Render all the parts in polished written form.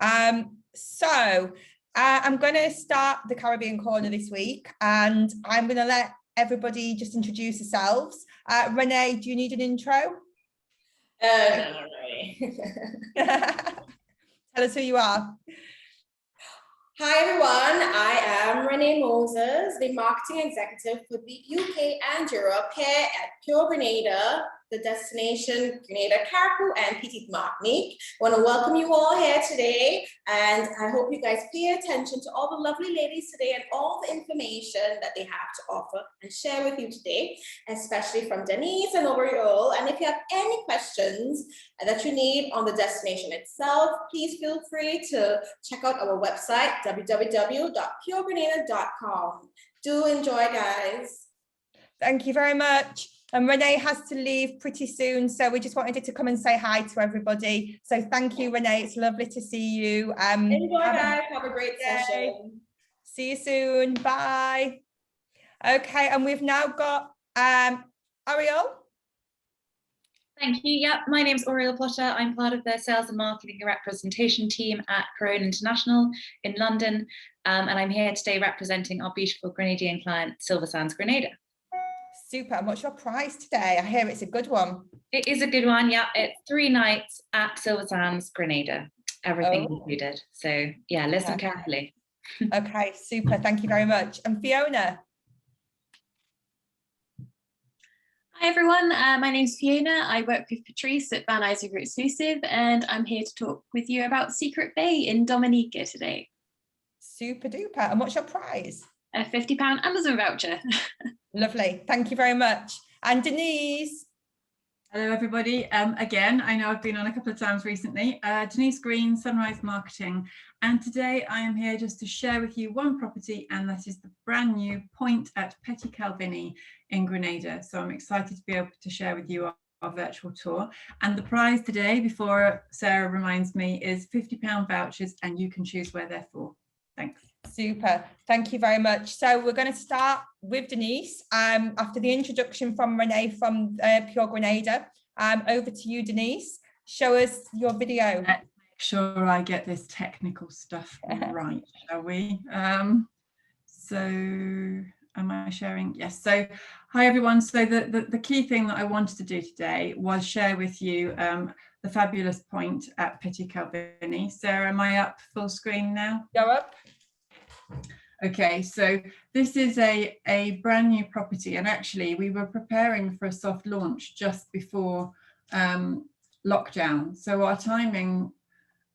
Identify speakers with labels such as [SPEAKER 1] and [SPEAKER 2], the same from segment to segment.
[SPEAKER 1] I'm going to start the Caribbean corner this week, and I'm going to let everybody just introduce yourselves. Renee, do you need an intro?
[SPEAKER 2] No.
[SPEAKER 1] Tell us who you are.
[SPEAKER 2] Hi everyone, I am Renee Moses, the marketing executive for the UK and Europe here at Pure Grenada, the destination Grenada, Carrefour and Petite Martinique. I want to welcome you all here today, and I hope you guys pay attention to all the lovely ladies today and all the information that they have to offer and share with you today, especially from Denise and Oriole. And if you have any questions that you need on the destination itself, please feel free to check out our website, www.puregrenada.com. Do enjoy, guys.
[SPEAKER 1] Thank you very much. And Renee has to leave pretty soon, so we just wanted to come and say hi to everybody. So thank you, Renee. It's lovely to see you.
[SPEAKER 2] Enjoy, guys. Have a great session.
[SPEAKER 1] See you soon. Bye. Okay, and we've now got Ariel.
[SPEAKER 3] Thank you. Yeah, my name's Oriole Potter. I'm part of the sales and marketing and representation team at Corona International in London. And I'm here today representing our beautiful Grenadian client, Silversands Grenada.
[SPEAKER 1] Super. And what's your price today? I hear it's a good one.
[SPEAKER 3] It is a good one. Yeah, it's 3 nights at Silversands Grenada, everything included. So yeah, listen carefully.
[SPEAKER 1] Okay, super. Thank you very much. And Fiona.
[SPEAKER 4] Hi everyone, my name's Fiona. I work with Patrice at Van Eyck Exclusive, and I'm here to talk with you about Secret Bay in Dominica today.
[SPEAKER 1] Super duper. And what's your prize?
[SPEAKER 4] A £50 Amazon voucher.
[SPEAKER 1] Lovely. Thank you very much. And Denise.
[SPEAKER 5] Hello everybody. Again, I know I've been on a couple of times recently. Denise Green, Sunrise Marketing, and today I am here just to share with you one property, and that is the brand new Pointe at Petite Calvigney in Grenada. So I'm excited to be able to share with you our virtual tour. And the prize today, before Sarah reminds me, is £50 vouchers, and you can choose where they're for. Thanks.
[SPEAKER 1] Super. Thank you very much. So we're going to start with Denise after the introduction from Renee from Pure Grenada. Over to you, Denise. Show us your video.
[SPEAKER 5] Let's make sure I get this technical stuff right, shall we? So am I sharing? Yes. So hi everyone. So the key thing that I wanted to do today was share with you the fabulous Pointe at Petite Calvigney. Sarah, am I up full screen now?
[SPEAKER 1] Go up.
[SPEAKER 5] Okay, so this is a brand new property, and actually we were preparing for a soft launch just before lockdown. So our timing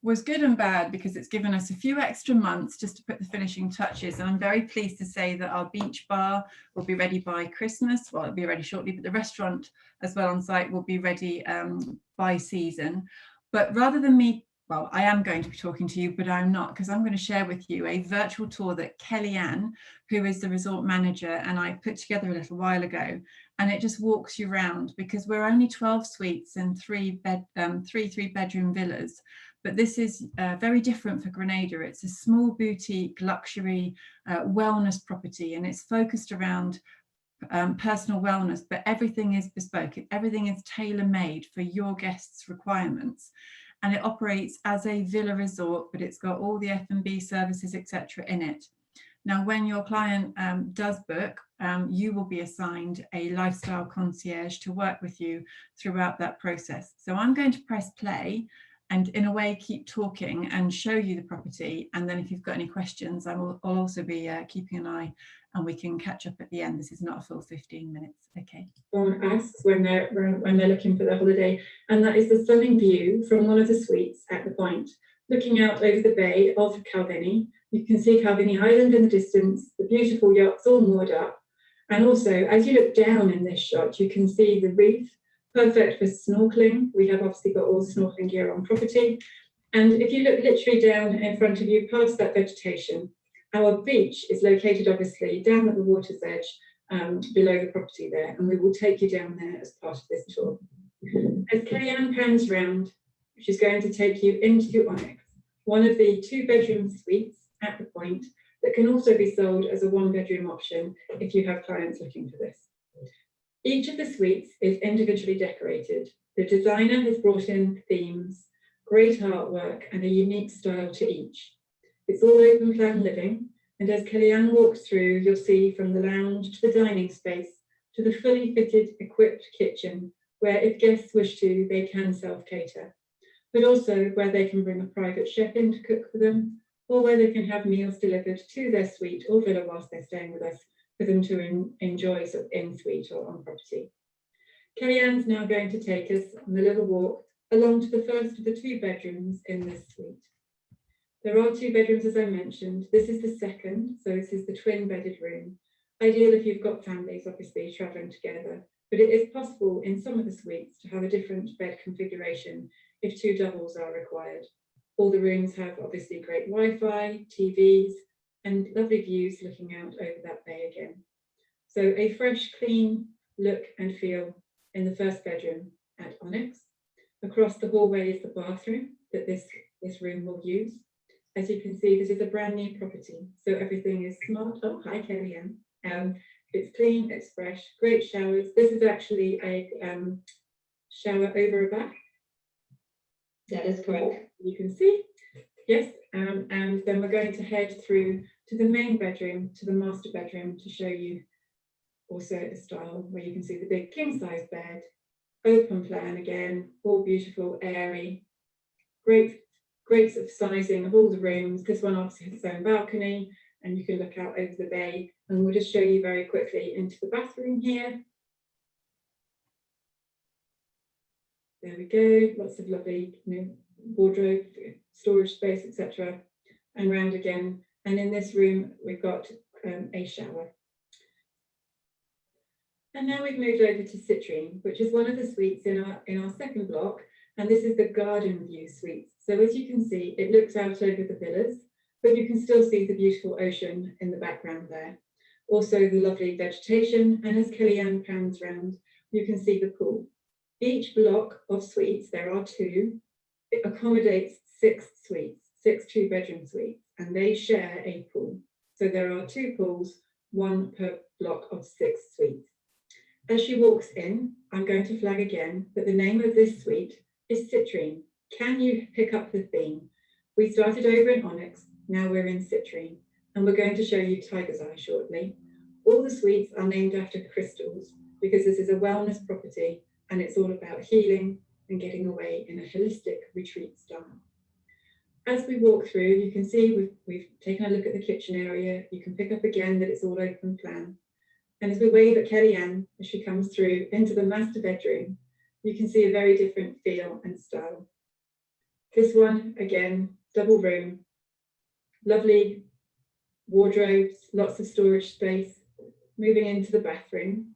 [SPEAKER 5] was good and bad because it's given us a few extra months just to put the finishing touches. And I'm very pleased to say that our beach bar will be ready by Christmas. Well, it'll be ready shortly, but the restaurant as well on site will be ready by season. But rather than me, well, I am going to be talking to you, but I'm not, because I'm going to share with you a virtual tour that Kellyanne, who is the resort manager, and I put together a little while ago, and it just walks you around because we're only 12 suites and three three-bedroom villas. But this is very different for Grenada. It's a small boutique luxury wellness property, and it's focused around personal wellness, but everything is bespoke. Everything is tailor-made for your guests' requirements. And it operates as a villa resort, but it's got all the F&B services, etc. in it. Now, when your client does book, you will be assigned a lifestyle concierge to work with you throughout that process. So I'm going to press play and in a way keep talking and show you the property. And then if you've got any questions, I'll also be keeping an eye, and we can catch up at the end. This is not a full 15 minutes. Okay.
[SPEAKER 6] On us when they're looking for their holiday, and that is the stunning view from one of the suites at the Pointe, looking out over the bay of Calvigney. You can see Calvigney Island in the distance, the beautiful yachts all moored up, and also as you look down in this shot, you can see the reef, perfect for snorkeling. We have obviously got all the snorkeling gear on property, and if you look literally down in front of you, past that vegetation, our beach is located obviously down at the water's edge, below the property there, and we will take you down there as part of this tour. As Kellyanne pans round, she's going to take you into Onyx, one of the 2-bedroom suites at the Pointe that can also be sold as a 1-bedroom option if you have clients looking for this. Each of the suites is individually decorated. The designer has brought in themes great artwork and a unique style to each. It's all open plan living, and as Kellyanne walks through, you'll see from the lounge to the dining space to the fully fitted, equipped kitchen, where if guests wish to, they can self-cater, but also where they can bring a private chef in to cook for them, or where they can have meals delivered to their suite or villa whilst they're staying with us for them to enjoy sort of in suite or on property. Kellyanne's now going to take us on a little walk along to the first of the 2 bedrooms in this suite. There are 2 bedrooms, as I mentioned. This is the second, so this is the twin bedded room. Ideal if you've got families, obviously, travelling together, but it is possible in some of the suites to have a different bed configuration if 2 doubles are required. All the rooms have obviously great Wi-Fi, TVs, and lovely views looking out over that bay again. So a fresh, clean look and feel in the first bedroom at Onyx. Across the hallway is the bathroom that this room will use. As you can see, this is a brand new property, so everything is smart. Oh, hi, Kellyanne. It's clean, it's fresh, great showers. This is actually a shower over a bath.
[SPEAKER 2] That is correct.
[SPEAKER 6] You can see, yes. And then we're going to head through to the main bedroom, to the master bedroom, to show you also the style, where you can see the big king-size bed, open plan again, all beautiful, airy, great sort of sizing of all the rooms. This one obviously has its own balcony, and you can look out over the bay. And we'll just show you very quickly into the bathroom here. There we go, lots of lovely, wardrobe, storage space, etc. And round again. And in this room, we've got a shower. And now we've moved over to Citrine, which is one of the suites in our second block. And this is the garden view suite. So as you can see, it looks out over the villas, but you can still see the beautiful ocean in the background there. Also the lovely vegetation, and as Kellyanne pans round, you can see the pool. Each block of suites, there are 2, it accommodates 6 suites, 6 2-bedroom suites, and they share a pool. So there are 2 pools, 1 per block of 6 suites. As she walks in, I'm going to flag again that the name of this suite is Citrine. Can you pick up the theme? We started over in Onyx, now we're in Citrine, and we're going to show you Tiger's Eye shortly. All the suites are named after crystals because this is a wellness property and it's all about healing and getting away in a holistic retreat style. As we walk through, you can see we've taken a look at the kitchen area. You can pick up again that it's all open plan. And as we wave at Kellyanne as she comes through into the master bedroom, you can see a very different feel and style. This one, again, double room, lovely wardrobes, lots of storage space. Moving into the bathroom.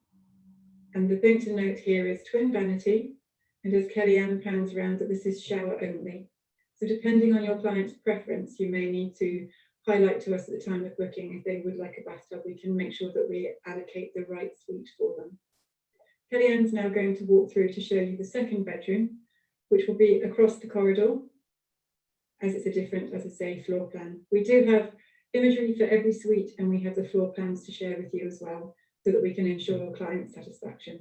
[SPEAKER 6] And the thing to note here is twin vanity. And as Kellyanne pans around, that this is shower only. So depending on your client's preference, you may need to highlight to us at the time of booking if they would like a bathtub. We can make sure that we allocate the right suite for them. Kellyanne's now going to walk through to show you the second bedroom, which will be across the corridor, as it's a different, as I say, floor plan. We do have imagery for every suite, and we have the floor plans to share with you as well, so that we can ensure client satisfaction.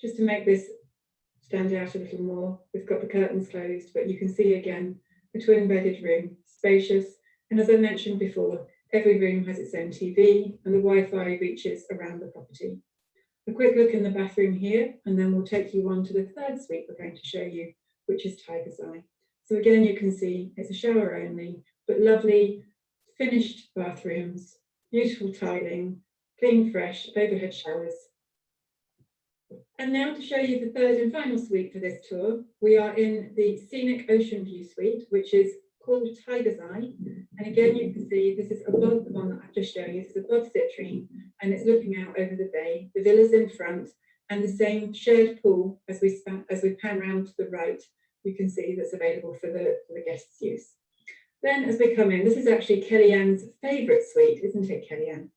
[SPEAKER 6] Just to make this stand out a little more, we've got the curtains closed, but you can see again a twin bedded room, spacious, and as I mentioned before, every room has its own TV and the Wi-Fi reaches around the property. A quick look in the bathroom here, and then we'll take you on to the third suite we're going to show you, which is Tiger's Eye. So again, you can see it's a shower only, but lovely finished bathrooms, beautiful tiling, clean, fresh, overhead showers. And now to show you the third and final suite for this tour, we are in the Scenic Ocean View Suite, which is called Tiger's Eye. And again, you can see this is above the one that I've just shown you. This is above Citrine, and it's looking out over the bay. The villa's in front, and the same shared pool as we pan round to the right, you can see that's available for the guests' use. Then as we come in, this is actually Kellyanne's favourite suite, isn't it, Kellyanne?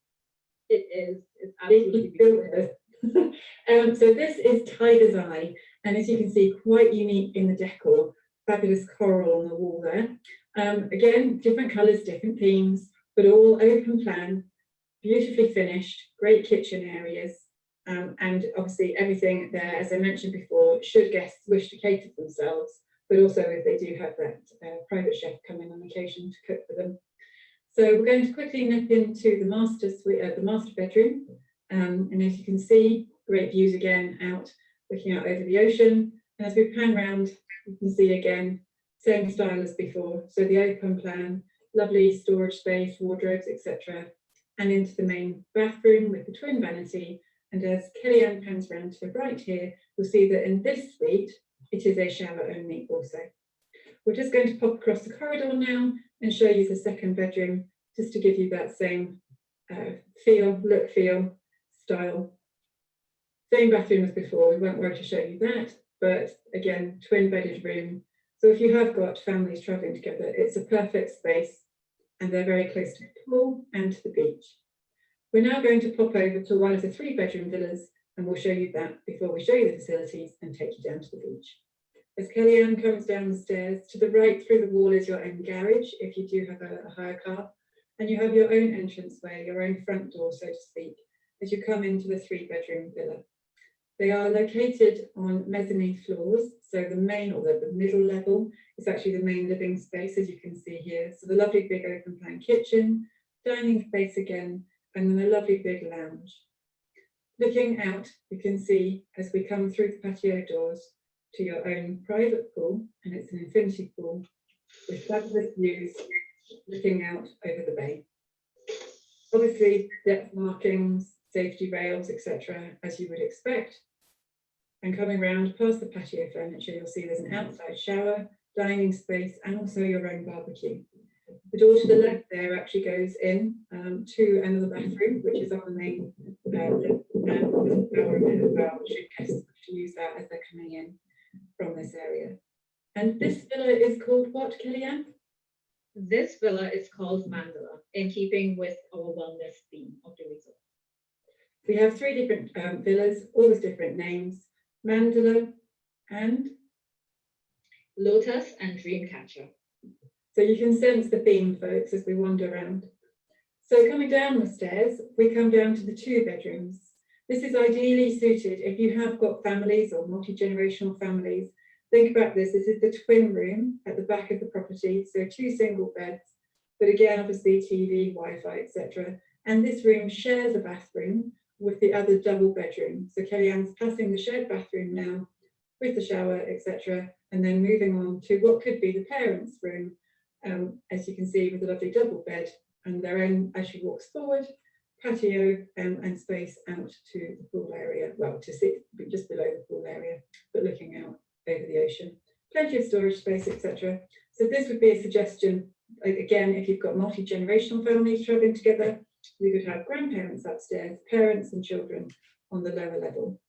[SPEAKER 2] It is. It's absolutely beautiful.
[SPEAKER 6] So this is Tiger's Eye, and as you can see, quite unique in the decor. Fabulous coral on the wall there. Again, different colours, different themes, but all open plan, beautifully finished, great kitchen areas, and obviously everything there, as I mentioned before, should guests wish to cater for themselves, but also if they do have that private chef come in on occasion to cook for them. So we're going to quickly nip into the master suite, the master bedroom, and as you can see, great views again out, looking out over the ocean. And as we pan round, you can see again, same style as before. So the open plan, lovely storage space, wardrobes, etc. And into the main bathroom with the twin vanity. And as Kellyanne pans round to the right here, you'll see that in this suite, it is a shower only also. We're just going to pop across the corridor now and show you the second bedroom, just to give you that same look, feel, style. Same bathroom as before, we won't worry to show you that, but again, twin bedded room. So if you have got families traveling together, it's a perfect space and they're very close to the pool and to the beach. We're now going to pop over to one of the 3-bedroom villas and we'll show you that before we show you the facilities and take you down to the beach. As Kellyanne comes down the stairs, to the right through the wall is your own garage, if you do have a hire car, and you have your own entranceway, your own front door, so to speak, as you come into the 3-bedroom villa. They are located on mezzanine floors, so the main or the middle level is actually the main living space, as you can see here. So the lovely big open plan kitchen, dining space again, and then a lovely big lounge. Looking out, you can see as we come through the patio doors to your own private pool, and it's an infinity pool with fabulous views looking out over the bay. Obviously, depth markings, safety rails, etc., as you would expect. And coming round past the patio furniture, you'll see there's an outside shower, dining space, and also your own barbecue. The door to the left there actually goes in to another bathroom, which is on the main shower as well, should guests wish to use that as they're coming in from this area. And this villa is called what, Kellyanne?
[SPEAKER 7] This villa is called Mandala, in keeping with our wellness theme of the resort.
[SPEAKER 6] We have 3 different villas, all with different names: Mandala and
[SPEAKER 7] Lotus and Dreamcatcher.
[SPEAKER 6] So you can sense the theme, folks, as we wander around. So coming down the stairs, we come down to the 2 bedrooms. This is ideally suited if you have got families or multi-generational families. Think about this. This is the twin room at the back of the property. So 2 single beds, but again, obviously TV, Wi-Fi, etc. And this room shares a bathroom with the other double bedroom. So Kellyanne's passing the shared bathroom now with the shower, etc. And then moving on to what could be the parents' room, as you can see, with a lovely double bed and their own, as she walks forward, patio and space out to the pool area, well, to sit just below the pool area, but looking out over the ocean. Plenty of storage space, etc. So this would be a suggestion, again, if you've got multi-generational families traveling together, you could have grandparents upstairs, parents and children on the lower level.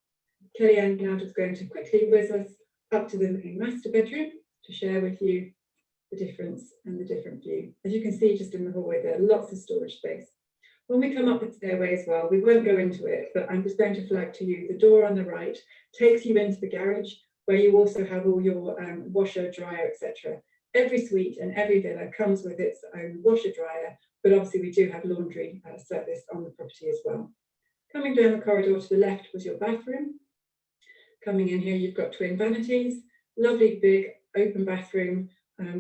[SPEAKER 6] Kellyanne now just going to quickly whiz us up to the main master bedroom to share with you the difference and the different view. As you can see just in the hallway, there are lots of storage space. When we come up the stairway as well, we won't go into it, but I'm just going to flag to you, the door on the right takes you into the garage, where you also have all your washer, dryer, etc. Every suite and every villa comes with its own washer, dryer, but obviously we do have laundry service on the property as well. Coming down the corridor to the left was your bathroom. Coming in here, you've got twin vanities, lovely big open bathroom,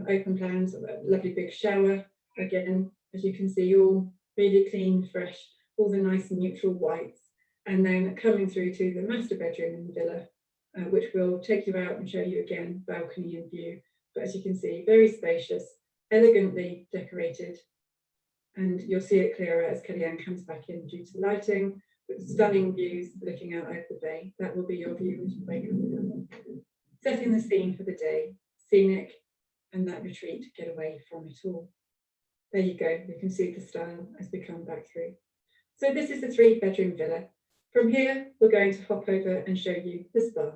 [SPEAKER 6] open plans, lovely big shower. Again, as you can see, all really clean, fresh, all the nice neutral whites. And then coming through to the master bedroom in the villa, which will take you out and show you again, balcony and view. But as you can see, very spacious, elegantly decorated. And you'll see it clearer as Kellyanne comes back in due to the lighting, with stunning views looking out over the bay. That will be your view as you wake up. Setting the scene for the day, scenic, and that retreat, get away from it all. There you go, you can see the style as we come back through. So this is the 3-bedroom villa. From here, we're going to hop over and show you the spa.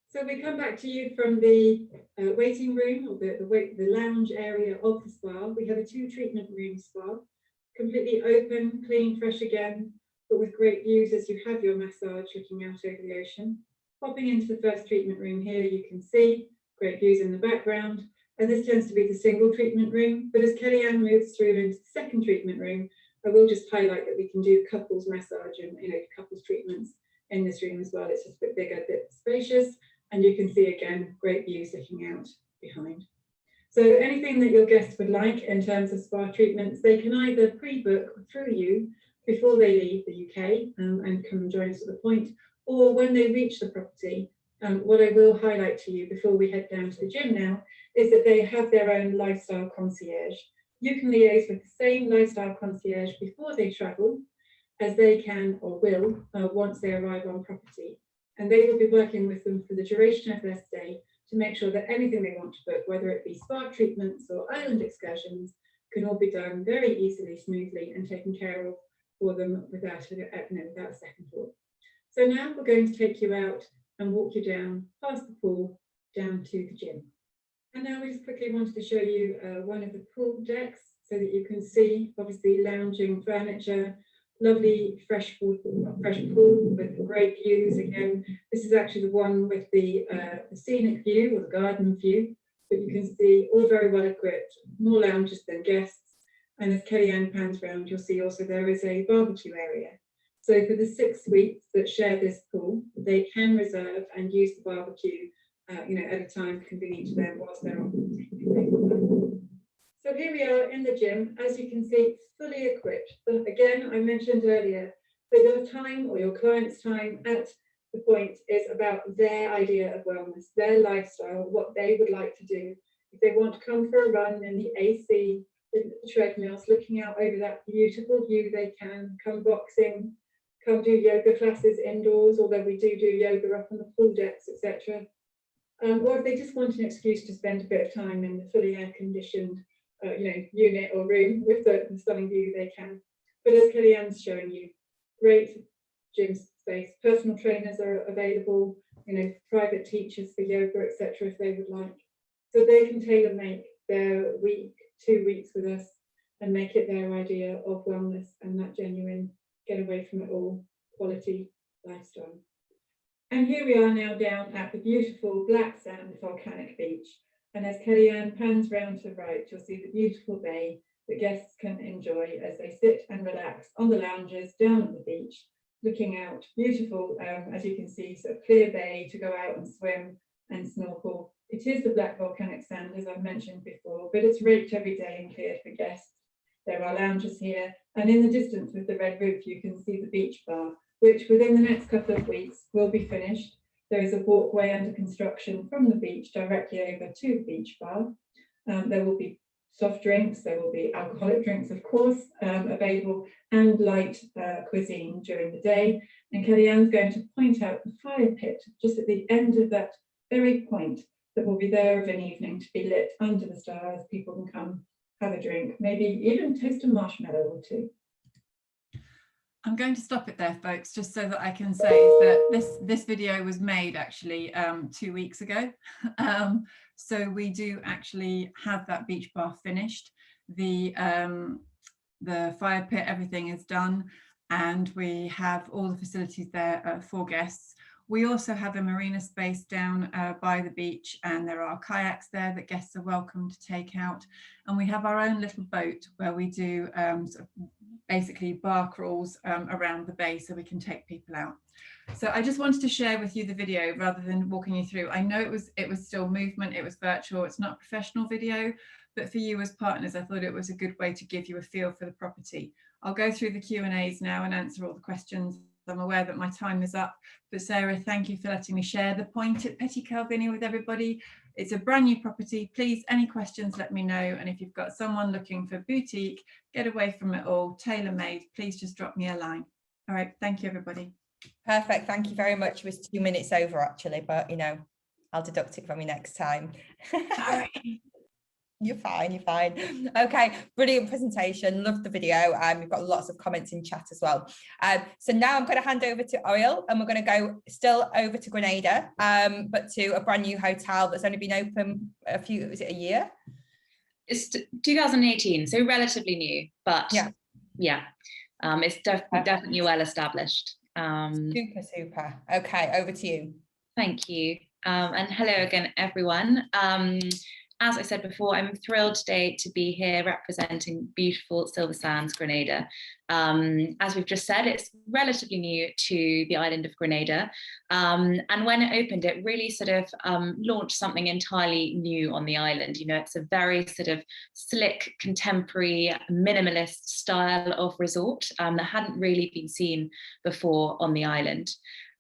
[SPEAKER 6] So we come back to you from the waiting room, or the lounge area of the spa. We have a 2-treatment room spa, completely open, clean, fresh again, but with great views as you have your massage looking out over the ocean. Popping into the first treatment room here, you can see great views in the background. And this tends to be the single treatment room. But as Kellyanne moves through into the second treatment room, I will just highlight that we can do couples massage and couples treatments in this room as well. It's just a bit bigger, a bit spacious, And you can see again, great views looking out behind. So anything that your guests would like in terms of spa treatments, they can either pre-book through you before they leave the UK and come and join us at the Pointe, or when they reach the property. What I will highlight to you before we head down to the gym now is that they have their own lifestyle concierge. You can liaise with the same lifestyle concierge before they travel as they can or will once they arrive on property. And they will be working with them for the duration of their stay to make sure that anything they want to book, whether it be spa treatments or island excursions, can all be done very easily, smoothly, and taken care of for them without a second thought. So now we're going to take you out and walk you down past the pool, down to the gym. And now we just quickly wanted to show you one of the pool decks so that you can see, obviously, lounging furniture, lovely fresh pool with great views. Again, this is actually the one with the scenic view or the garden view, but you can see all very well equipped, more lounges than guests. And as Kellyanne pans around, you'll see also there is a barbecue area. So for the 6 suites that share this pool, they can reserve and use the barbecue at a time convenient to them whilst they're on. So here we are in the gym, as you can see, fully equipped. But again, I mentioned earlier that your time or your client's time at the Pointe is about their idea of wellness, their lifestyle, what they would like to do. If they want to come for a run in the AC, the treadmills, looking out over that beautiful view, they can come boxing, come do yoga classes indoors, although we do yoga up on the pool decks, etc. Or if they just want an excuse to spend a bit of time in the fully air-conditioned unit or room with the stunning view, they can. But as Kellyanne's showing you, great gym space. Personal trainers are available, private teachers for yoga, etc. if they would like. So they can tailor make their week, 2 weeks with us and make it their idea of wellness and that genuine get away from it all quality lifestyle. And here we are now down at the beautiful black sand volcanic beach. And as Kellyanne pans round to the right, you'll see the beautiful bay that guests can enjoy as they sit and relax on the lounges down at the beach, looking out. Beautiful, as you can see, sort of clear bay to go out and swim and snorkel. It is the black volcanic sand, as I've mentioned before, but it's raked every day and cleared for guests. There are lounges here, and in the distance with the red roof, you can see the beach bar, which within the next couple of weeks will be finished. There is a walkway under construction from the beach directly over to the beach bar. There will be soft drinks, there will be alcoholic drinks, of course, available, and light cuisine during the day. And Kellyanne's going to point out the fire pit just at the end of that very point that will be there of an evening to be lit under the stars. People can come have a drink, maybe even taste a marshmallow or two.
[SPEAKER 5] I'm going to stop it there, folks, just so that I can say that this video was made actually 2 weeks ago. So we do actually have that beach bar finished. The fire pit, everything is done, and we have all the facilities there for guests. We also have a marina space down by the beach, and there are kayaks there that guests are welcome to take out. And we have our own little boat where we do sort of basically bar crawls around the bay so we can take people out. So I just wanted to share with you the video rather than walking you through. I know it was still movement, it was virtual, it's not a professional video, but for you as partners, I thought it was a good way to give you a feel for the property. I'll go through the Q&As now and answer all the questions. I'm aware that my time is up, but Sarah, thank you for letting me share the Pointe at Petite Calvigney with everybody. It's a brand new property. Please, any questions, let me know. And if you've got someone looking for boutique, get away from it all, tailor-made, please just drop me a line. All right, thank you, everybody.
[SPEAKER 1] Perfect, thank you very much. It was 2 minutes over actually, but I'll deduct it from you next time.
[SPEAKER 5] Sorry.
[SPEAKER 1] You're fine, you're fine. Okay, brilliant presentation. Loved the video. We've got lots of comments in chat as well. So now I'm going to hand over to Oriel, and we're going to go still over to Grenada, but to a brand new hotel that's only been open was it a year?
[SPEAKER 3] It's 2018, so relatively new, but yeah, it's definitely well established.
[SPEAKER 1] Super. Okay, over to you.
[SPEAKER 3] Thank you. And hello again, everyone. as I said before, I'm thrilled today to be here representing beautiful Silversands, Grenada. As we've just said, it's relatively new to the island of Grenada. And when it opened, it really sort of launched something entirely new on the island. You know, it's a very sort of slick, contemporary, minimalist style of resort that hadn't really been seen before on the island.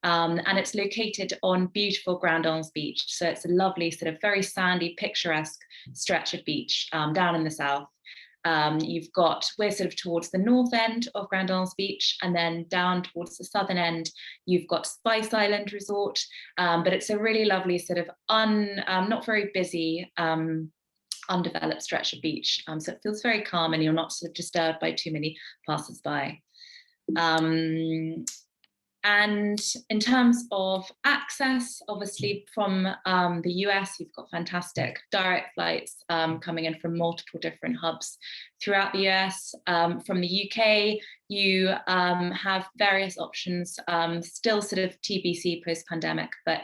[SPEAKER 3] And it's located on beautiful Grand Anse beach. So it's a lovely sort of very sandy, picturesque stretch of beach down in the south. We're sort of towards the north end of Grand Anse beach, and then down towards the southern end, you've got Spice Island Resort, but it's a really lovely sort of not very busy, undeveloped stretch of beach. So it feels very calm and you're not sort of disturbed by too many passers-by. And in terms of access, obviously from the US, you've got fantastic direct flights coming in from multiple different hubs throughout the US. From the UK, you have various options, still sort of TBC post-pandemic, but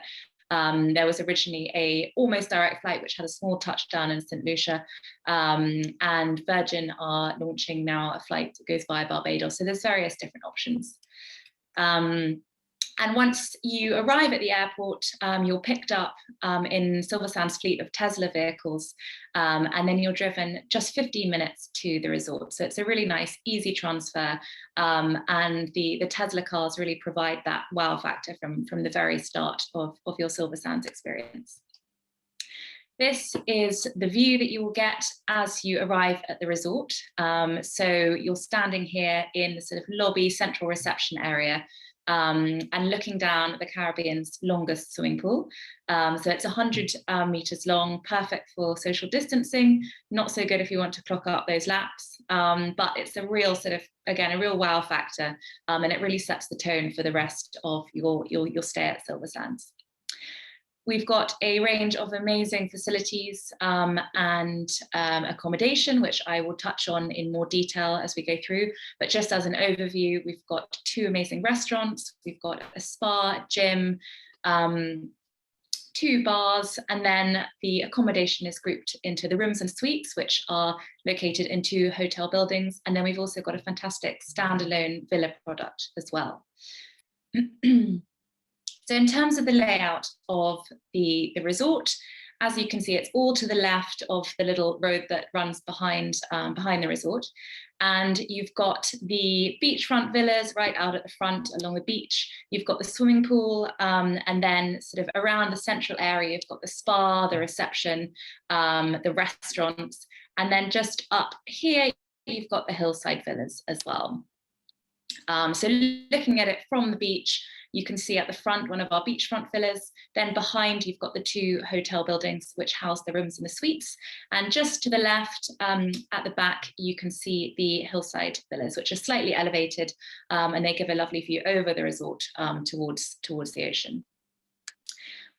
[SPEAKER 3] there was originally a almost direct flight which had a small touchdown in St. Lucia, and Virgin are launching now a flight that goes via Barbados. So there's various different options. And once you arrive at the airport, you're picked up in Silversands' fleet of Tesla vehicles, and then you're driven just 15 minutes to the resort. So it's a really nice, easy transfer, and the Tesla cars really provide that wow factor from the very start of your Silversands experience. This is the view that you will get as you arrive at the resort. So you're standing here in the sort of lobby central reception area, and looking down at the Caribbean's longest swimming pool. So it's 100 meters long, perfect for social distancing, not so good if you want to clock up those laps, but it's a real sort of, again, a real wow factor, and it really sets the tone for the rest of your stay at Silversands. We've got a range of amazing facilities and accommodation, which I will touch on in more detail as we go through. But just as an overview, we've got 2 amazing restaurants, we've got a spa, gym, 2 bars, and then the accommodation is grouped into the rooms and suites, which are located in 2 hotel buildings. And then we've also got a fantastic standalone villa product as well. So in terms of the layout of the resort, as you can see, it's all to the left of the little road that runs behind the resort. And you've got the beachfront villas right out at the front along the beach. You've got the swimming pool, and then sort of around the central area, you've got the spa, the reception, the restaurants. And then just up here, you've got the hillside villas as well. So looking at it from the beach, you can see at the front one of our beachfront villas, then behind you've got the 2 hotel buildings which house the rooms and the suites, and just to the left at the back you can see the hillside villas, which are slightly elevated, and they give a lovely view over the resort towards the ocean.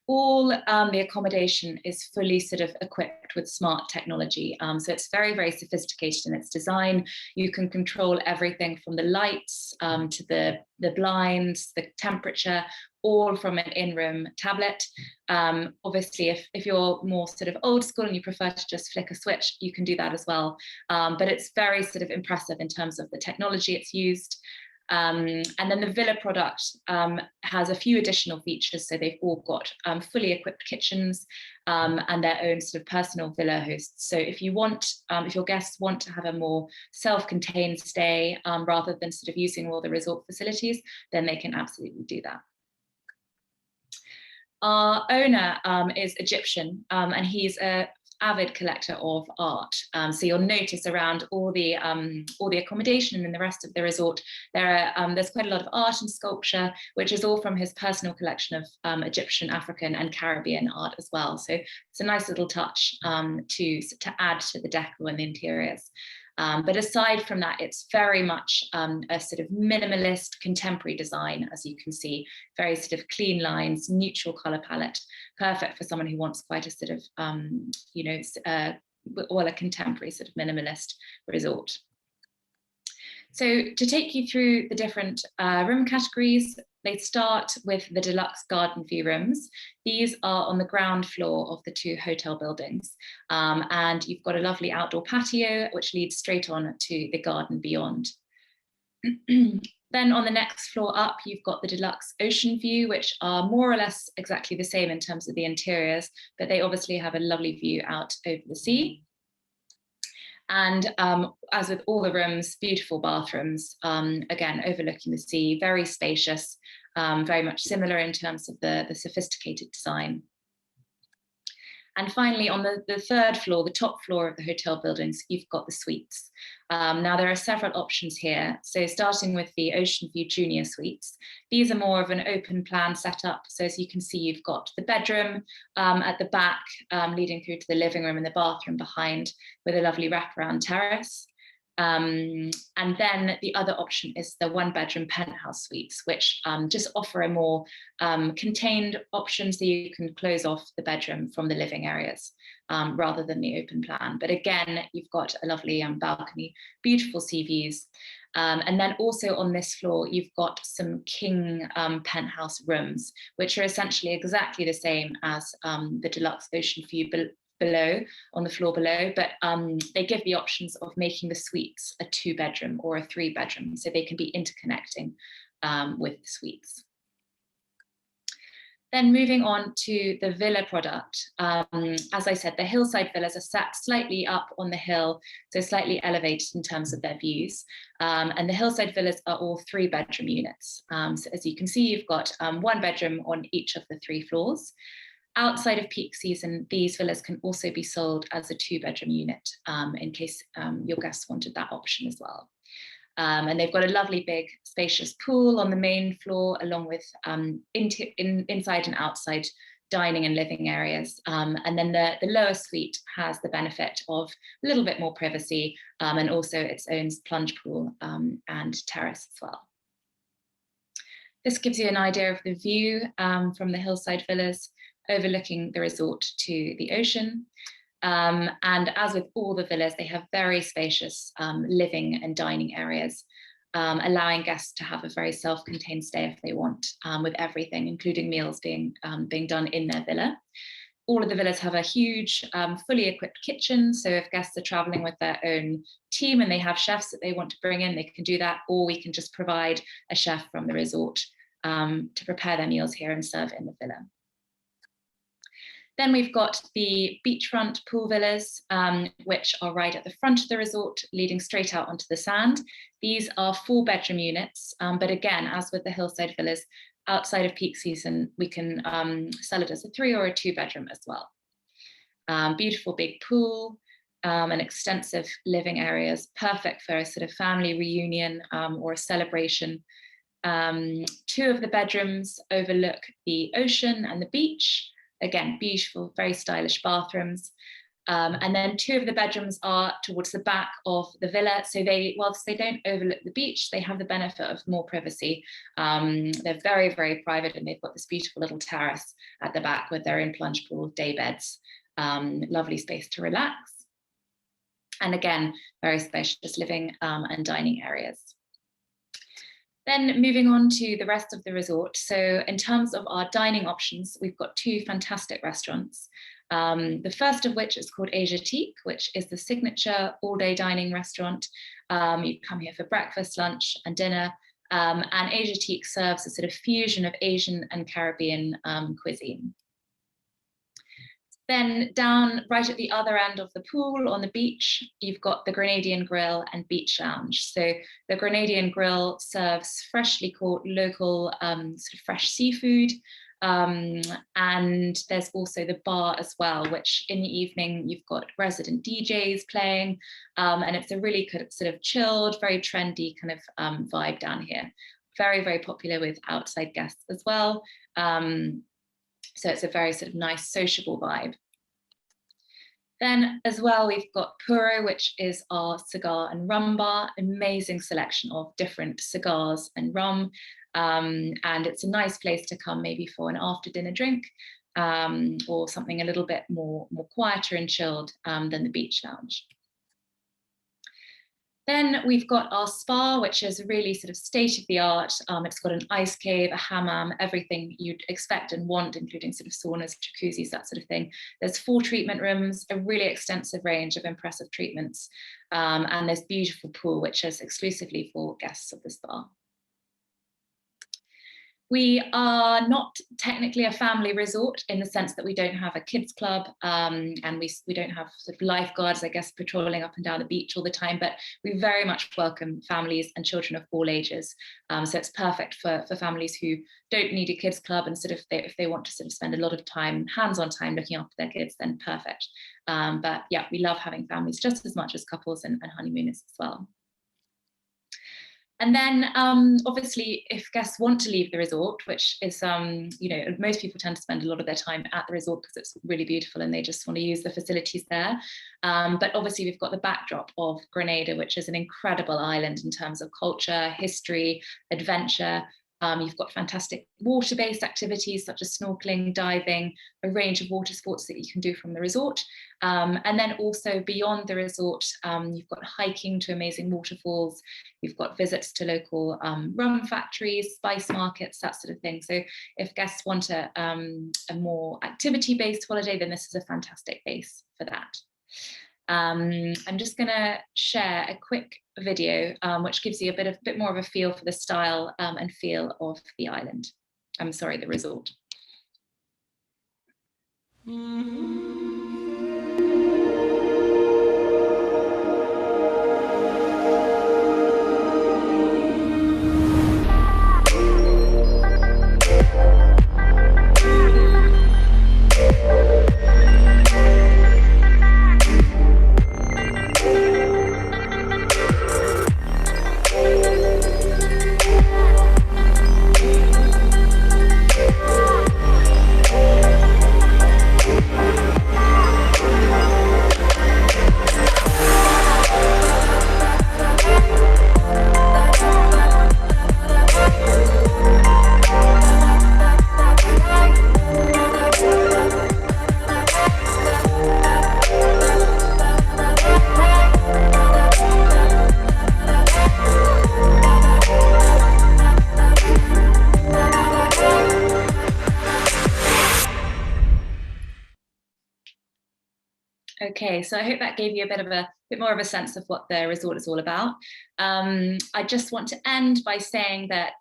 [SPEAKER 3] All the accommodation is fully sort of equipped with smart technology. So it's very, very sophisticated in its design. You can control everything from the lights to the blinds, the temperature, all from an in-room tablet. Obviously, if you're more sort of old school and you prefer to just flick a switch, you can do that as well. But it's very sort of impressive in terms of the technology it's used. And then the villa product has a few additional features. So they've all got fully equipped kitchens and their own sort of personal villa hosts. So if you want, if your guests want to have a more self-contained stay rather than sort of using all the resort facilities, then they can absolutely do that. Our owner is Egyptian, and he's a avid collector of art. So you'll notice around all the accommodation and in the rest of the resort, there's quite a lot of art and sculpture, which is all from his personal collection of Egyptian, African and Caribbean art as well. So it's a nice little touch to add to the decor and the interiors. But aside from that, it's very much a sort of minimalist contemporary design, as you can see, very sort of clean lines, neutral color palette, perfect for someone who wants quite a sort of, a contemporary sort of minimalist resort. So to take you through the different room categories, They start with the deluxe garden view rooms. These are on the ground floor of the 2 hotel buildings. And you've got a lovely outdoor patio, which leads straight on to the garden beyond. Then on the next floor up, you've got the deluxe ocean view, which are more or less exactly the same in terms of the interiors, but they obviously have a lovely view out over the sea. And as with all the rooms, beautiful bathrooms, again, overlooking the sea, very spacious, very much similar in terms of the sophisticated design. And finally, on the 3rd floor, the top floor of the hotel buildings, you've got the suites. Now, there are several options here. So starting with the Ocean View Junior Suites, these are more of an open plan setup. So as you can see, you've got the bedroom at the back, leading through to the living room and the bathroom behind, with a lovely wraparound terrace. And then the other option is the 1-bedroom penthouse suites, which just offer a more contained option, so you can close off the bedroom from the living areas rather than the open plan. But again, you've got a lovely balcony, beautiful sea views. And then also on this floor, you've got some king penthouse rooms, which are essentially exactly the same as the deluxe ocean view below, on the floor below, but they give the options of making the suites a 2-bedroom or a 3-bedroom, so they can be interconnecting with the suites. Then moving on to the villa product. As I said, the hillside villas are sat slightly up on the hill, so slightly elevated in terms of their views. And the hillside villas are all 3-bedroom units. So as you can see, you've got 1 bedroom on each of the 3 floors. Outside of peak season, these villas can also be sold as a 2-bedroom unit in case your guests wanted that option as well. And they've got a lovely big spacious pool on the main floor, along with inside and outside dining and living areas. And then the lower suite has the benefit of a little bit more privacy and also its own plunge pool and terrace as well. This gives you an idea of the view from the hillside villas, overlooking the resort to the ocean. And as with all the villas, they have very spacious living and dining areas, allowing guests to have a very self-contained stay if they want, with everything, including meals being done in their villa. All of the villas have a huge, fully equipped kitchen. So if guests are traveling with their own team and they have chefs that they want to bring in, they can do that, or we can just provide a chef from the resort to prepare their meals here and serve in the villa. Then we've got the beachfront pool villas, which are right at the front of the resort, leading straight out onto the sand. These are 4-bedroom units, but again, as with the hillside villas, outside of peak season, we can sell it as a 3 or a 2-bedroom as well. Beautiful big pool and extensive living areas, perfect for a sort of family reunion or a celebration. 2 of the bedrooms overlook the ocean and the beach. Again, beautiful, very stylish bathrooms. And then 2 of the bedrooms are towards the back of the villa. So whilst they don't overlook the beach, they have the benefit of more privacy. They're very, very private, and they've got this beautiful little terrace at the back with their own plunge pool, day beds, lovely space to relax. And again, very spacious living and dining areas. Then moving on to the rest of the resort. So in terms of our dining options, we've got 2 fantastic restaurants. The first of which is called Petite, which is the signature all-day dining restaurant. You come here for breakfast, lunch and dinner. And Petite serves a sort of fusion of Asian and Caribbean cuisine. Then down right at the other end of the pool on the beach, you've got the Grenadian Grill and Beach Lounge. So the Grenadian Grill serves freshly caught local sort of fresh seafood. And there's also the bar as well, which in the evening you've got resident DJs playing. And it's a really sort of chilled, very trendy kind of vibe down here. Very, very popular with outside guests as well. So it's a very sort of nice sociable vibe. Then as well, we've got Puro, which is our cigar and rum bar, amazing selection of different cigars and rum. And it's a nice place to come maybe for an after dinner drink or something a little bit more quieter and chilled than the beach lounge. Then we've got our spa, which is really sort of state of the art. It's got an ice cave, a hammam, everything you'd expect and want, including sort of saunas, jacuzzis, that sort of thing. There's 4 treatment rooms, a really extensive range of impressive treatments, and there's beautiful pool, which is exclusively for guests of the spa. We are not technically a family resort in the sense that we don't have a kids club, and we don't have sort of lifeguards, I guess, patrolling up and down the beach all the time, but we very much welcome families and children of all ages. So it's perfect for families who don't need a kids club, and sort of if they want to sort of spend a lot of time, hands-on time looking after their kids, then perfect. But yeah, we love having families just as much as couples and honeymooners as well. And then obviously, if guests want to leave the resort, which is, you know, most people tend to spend a lot of their time at the resort because it's really beautiful and they just want to use the facilities there. But obviously, we've got the backdrop of Grenada, which is an incredible island in terms of culture, history, adventure. You've got fantastic water-based activities such as snorkeling, diving, a range of water sports that you can do from the resort. And then also beyond the resort, you've got hiking to amazing waterfalls. You've got visits to local rum factories, spice markets, that sort of thing. So if guests want a more activity-based holiday, then this is a fantastic base for that. I'm just going to share a quick video which gives you a bit more of a feel for the style and feel of the island. I'm sorry, the resort. Okay, so I hope that gave you a bit more of a sense of what the resort is all about. I just want to end by saying that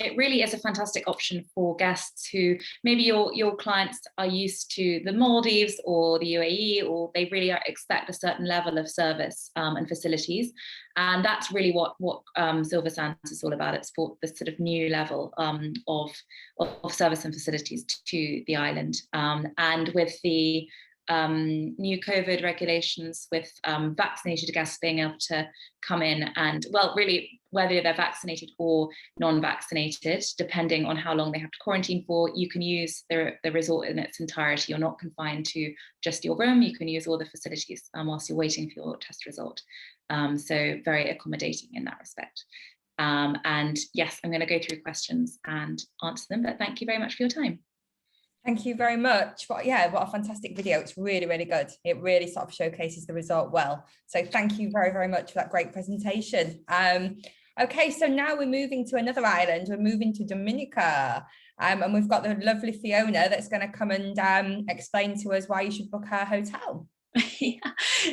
[SPEAKER 3] it really is a fantastic option for guests who maybe your clients are used to the Maldives or the UAE, or they really expect a certain level of service and facilities. And that's really what Silversands is all about. It's for this sort of new level of service and facilities to the island. And with the new COVID regulations, with vaccinated guests being able to come in and, well, really, whether they're vaccinated or non-vaccinated, depending on how long they have to quarantine for, you can use the resort in its entirety. You're not confined to just your room. You can use all the facilities whilst you're waiting for your test result. So very accommodating in that respect. And yes, I'm going to go through questions and answer them, but thank you very much for your time.
[SPEAKER 1] Thank you very much. What a fantastic video. It's really, really good. It really sort of showcases the result well. So thank you very, very much for that great presentation. Okay, so now we're moving to another island. We're moving to Dominica. And we've got the lovely Fiona that's going to come and explain to us why you should book our hotel.
[SPEAKER 4] Yeah,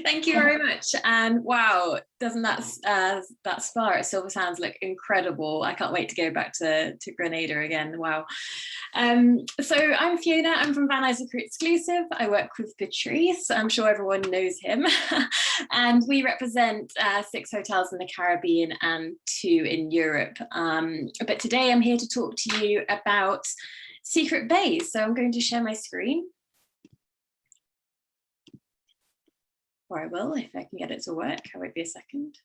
[SPEAKER 4] thank you very much. And wow, doesn't that spa at Silversands look incredible? I can't wait to go back to Grenada again. Wow. So I'm Fiona. I'm from Van Isaac Exclusive. I work with Patrice. I'm sure everyone knows him. And we represent 6 hotels in the Caribbean and 2 in Europe. But today I'm here to talk to you about Secret Bay. So I'm going to share my screen. Or I will, if I can get it to work. I won't be a second.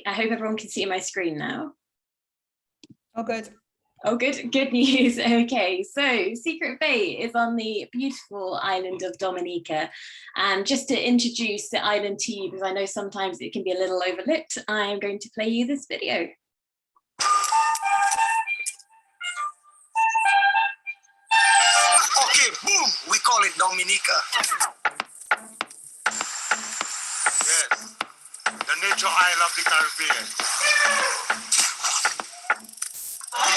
[SPEAKER 4] I hope everyone can see my screen now.
[SPEAKER 1] Oh, good.
[SPEAKER 4] Oh, good news. Okay, so Secret Bay is on the beautiful island of Dominica. And just to introduce the island to you, because I know sometimes it can be a little overlooked, I'm going to play you this video.
[SPEAKER 8] Okay, boom, we call it Dominica. Yes, the nature isle of the Caribbean.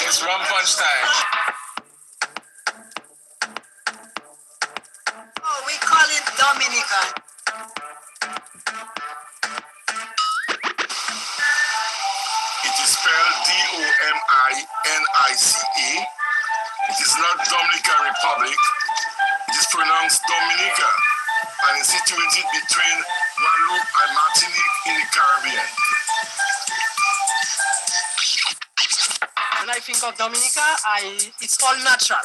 [SPEAKER 8] It's rum punch time. Oh, we call it Dominica. It is spelled D-O-M-I-N-I-C-A. It is not Dominican Republic. It is pronounced Dominica and is situated between Guadeloupe and Martinique in the Caribbean.
[SPEAKER 9] When I think of Dominica, it's all natural.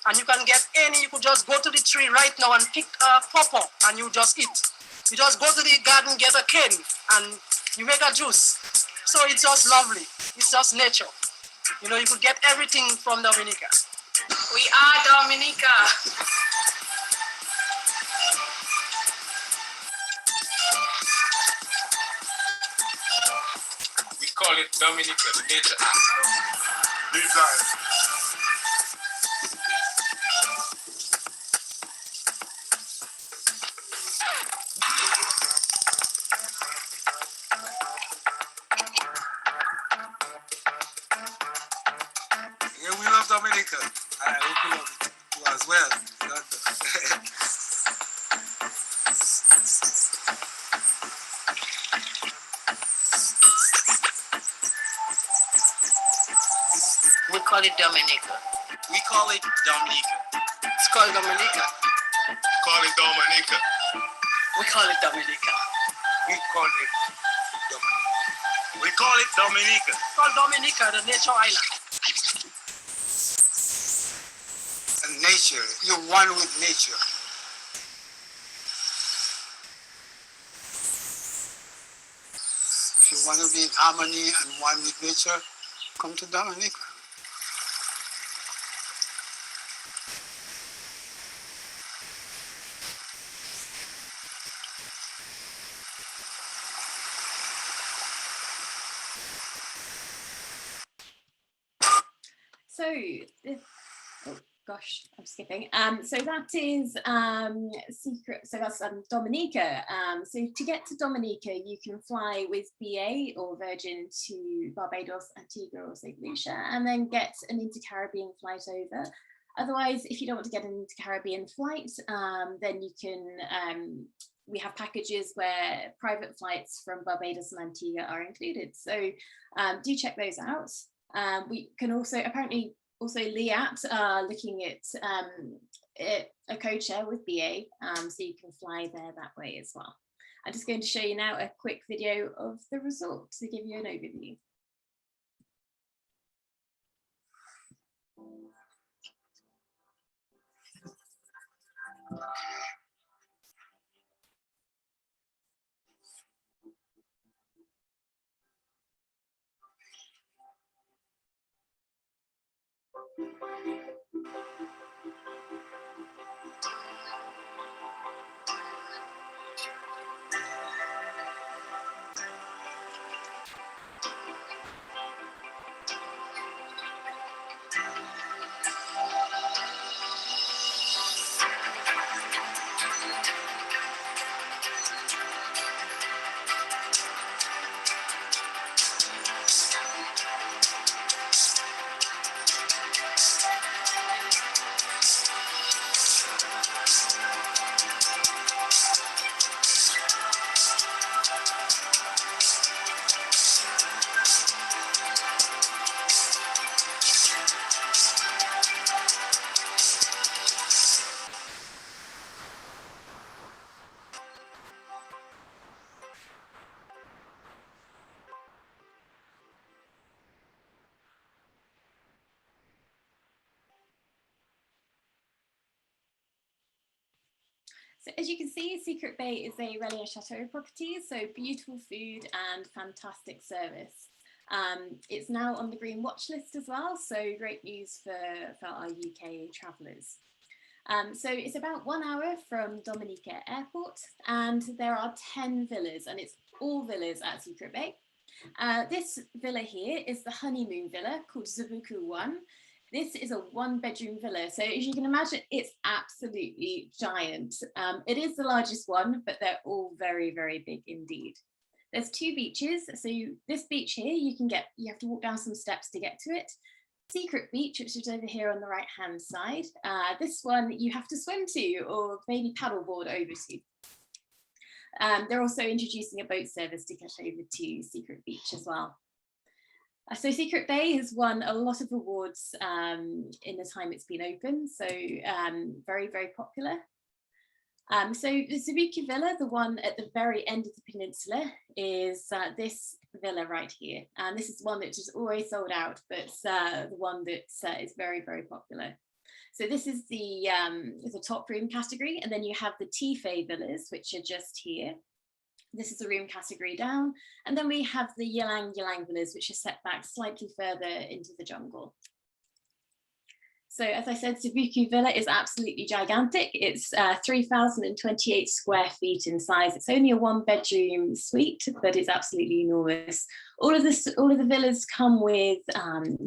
[SPEAKER 9] And you can get you could just go to the tree right now and pick a pawpaw and you just eat. You just go to the garden, get a cane, and you make a juice. So it's just lovely. It's just nature. You know, you could get everything from Dominica.
[SPEAKER 10] We are Dominica.
[SPEAKER 8] We call it Dominica, the nature app. Deep dive. Yeah, we love Dominica. I hope you love it too as well.
[SPEAKER 10] We call it Dominica.
[SPEAKER 8] We call it Dominica.
[SPEAKER 9] It's called Dominica.
[SPEAKER 8] Call it Dominica.
[SPEAKER 10] We call it Dominica.
[SPEAKER 8] We call it Dominica. We call it Dominica.
[SPEAKER 9] It's called Dominica, the nature island.
[SPEAKER 8] And nature, you're one with nature. If you want to be in harmony and one with nature, come to Dominica.
[SPEAKER 4] So, oh gosh, I'm skipping. So that is Secret. So that's Dominica. So to get to Dominica, you can fly with BA or Virgin to Barbados, Antigua, or St. Lucia, and then get an inter-Caribbean flight over. Otherwise, if you don't want to get an inter-Caribbean flight, then you can. We have packages where private flights from Barbados and Antigua are included. So do check those out. We can also, apparently, Liat looking at a code share with BA, so you can fly there that way as well. I'm just going to show you now a quick video of the results to give you an overview. So as you can see, Secret Bay is a Relais Chateau property, so beautiful food and fantastic service. It's now on the green watch list as well, so great news for our UK travellers. So it's about 1 hour from Dominica Airport, and there are 10 villas, and it's all villas at Secret Bay. This villa here is the honeymoon villa called Zabuku 1. This is a 1-bedroom villa, so as you can imagine, it's absolutely giant. It is the largest one, but they're all very, very big indeed. There's 2 beaches, so this beach here, you have to walk down some steps to get to it. Secret Beach, which is over here on the right hand side. This one you have to swim to or maybe paddleboard over to. They're also introducing a boat service to get over to Secret Beach as well. So Secret Bay has won a lot of awards in the time it's been open, so very, very popular. So the Zabuku Villa, the one at the very end of the peninsula, is this villa right here. And this is one that is always sold out, but the one that is very, very popular. So this is the top room category, and then you have the Tife villas, which are just here. This is the room category down, and then we have the Ylang villas, which are set back slightly further into the jungle. So as I said, Zabuku Villa is absolutely gigantic. It's 3,028 square feet in size. It's only a 1-bedroom suite, but it's absolutely enormous. All of the villas come with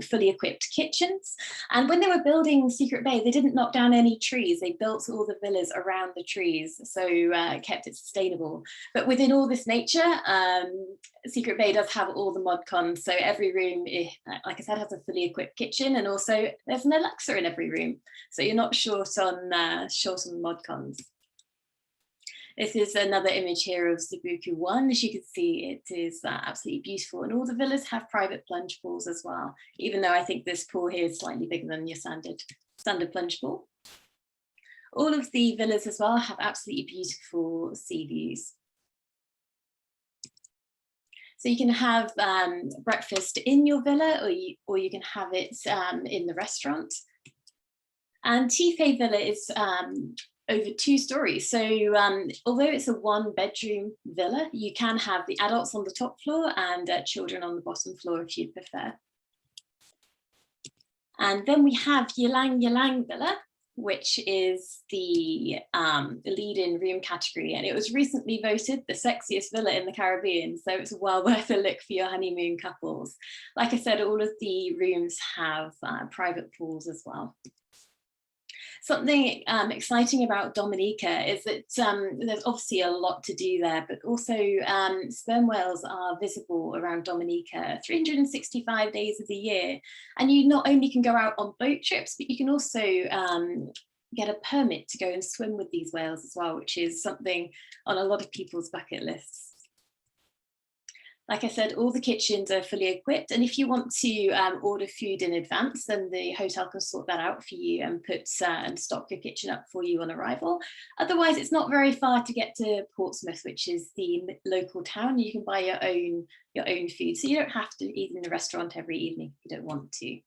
[SPEAKER 4] fully equipped kitchens. And when they were building Secret Bay, they didn't knock down any trees. They built all the villas around the trees, so kept it sustainable. But within all this nature, Secret Bay does have all the mod cons. So every room, like I said, has a fully equipped kitchen, and also there's an Alexa in every room. So you're not short on mod cons. This is another image here of Zabuku 1. As you can see, it is absolutely beautiful. And all the villas have private plunge pools as well, even though I think this pool here is slightly bigger than your standard plunge pool. All of the villas as well have absolutely beautiful sea views. So you can have breakfast in your villa, or you can have it in the restaurant. And Tife Villa is over 2 stories. So although it's a 1-bedroom villa, you can have the adults on the top floor and children on the bottom floor if you'd prefer. And then we have Ylang Villa, which is the lead-in room category, and it was recently voted the sexiest villa in the Caribbean, so it's well worth a look for your honeymoon couples. Like I said, all of the rooms have private pools as well. Something exciting about Dominica is that there's obviously a lot to do there, but also sperm whales are visible around Dominica 365 days of the year. And you not only can go out on boat trips, but you can also get a permit to go and swim with these whales as well, which is something on a lot of people's bucket lists. Like I said, all the kitchens are fully equipped, and if you want to order food in advance, then the hotel can sort that out for you and and stock your kitchen up for you on arrival. Otherwise, it's not very far to get to Portsmouth, which is the local town. You can buy your own food, so you don't have to eat in the restaurant every evening if you don't want to.